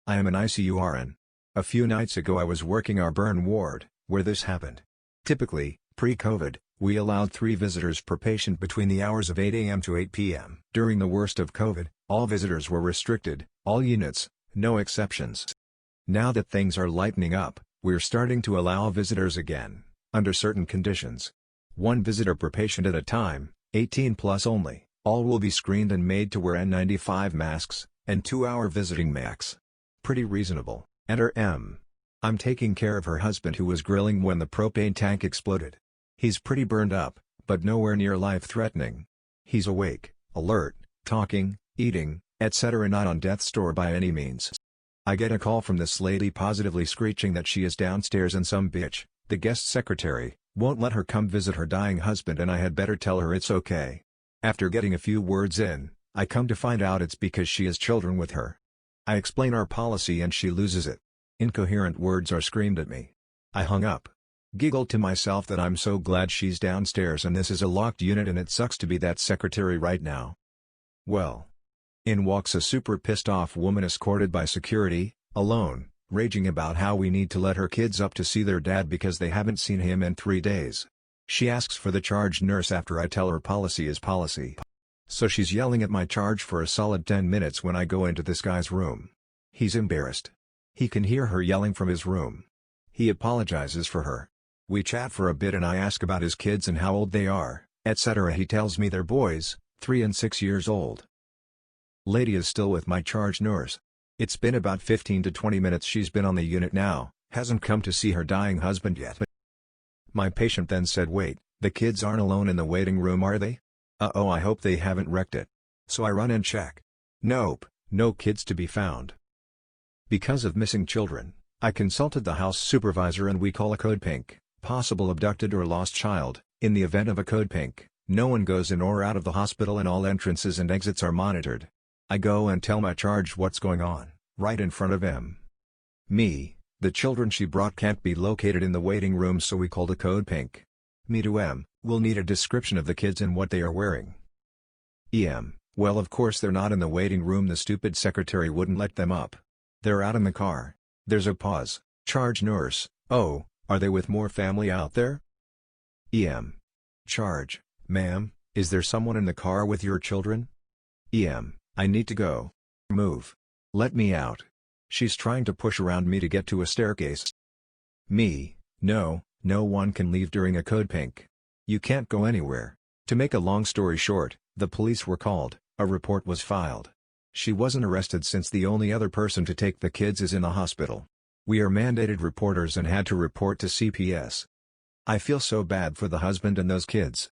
I am an ICU RN. A few nights ago I was working our burn ward, where this happened. Typically, pre-COVID, we allowed 3 visitors per patient between the hours of 8 a.m. to 8 p.m. During the worst of COVID, all visitors were restricted, all units, no exceptions. Now that things are lightening up, we're starting to allow visitors again, under certain conditions. 1 visitor per patient at a time, 18 plus only, all will be screened and made to wear N95 masks, and 2-hour visiting max. Pretty reasonable. Enter M. I'm taking care of her husband who was grilling when the propane tank exploded. He's pretty burned up, but nowhere near life-threatening. He's awake, alert, talking, eating, etc. not on death's door by any means. I get a call from this lady positively screeching that she is downstairs and some bitch, the guest secretary, won't let her come visit her dying husband and I had better tell her it's okay. After getting a few words in, I come to find out it's because she has children with her. I explain our policy and she loses it. Incoherent words are screamed at me. I hung up. Giggled to myself that I'm so glad she's downstairs and this is a locked unit and it sucks to be that secretary right now. Well. In walks a super pissed off woman escorted by security, alone, raging about how we need to let her kids up to see their dad because they haven't seen him in 3 days. She asks for the charge nurse after I tell her policy is policy. So she's yelling at my charge for a solid 10 minutes when I go into this guy's room. He's embarrassed. He can hear her yelling from his room. He apologizes for her. We chat for a bit and I ask about his kids and how old they are, etc. He tells me they're boys, 3 and 6 years old. Lady is still with my charge nurse. It's been about 15 to 20 minutes she's been on the unit now, hasn't come to see her dying husband yet. My patient then said, wait, the kids aren't alone in the waiting room are they? Uh-oh, I hope they haven't wrecked it. So I run and check. Nope, no kids to be found. Because of missing children, I consulted the house supervisor and we call a code pink. Possible abducted or lost child. In the event of a code pink, no one goes in or out of the hospital and all entrances and exits are monitored. I go and tell my charge what's going on, right in front of him. Me, the children she brought can't be located in the waiting room so we called a code pink. Me to M, we'll need a description of the kids and what they are wearing. EM, well of course they're not in the waiting room, the stupid secretary wouldn't let them up. They're out in the car. There's a pause. Charge nurse, oh. Are they with more family out there? EM. Charge, ma'am, is there someone in the car with your children? EM, I need to go. Move. Let me out. She's trying to push around me to get to a staircase. Me, no one can leave during a code pink. You can't go anywhere. To make a long story short, the police were called, a report was filed. She wasn't arrested since the only other person to take the kids is in the hospital. We are mandated reporters and had to report to CPS. I feel so bad for the husband and those kids.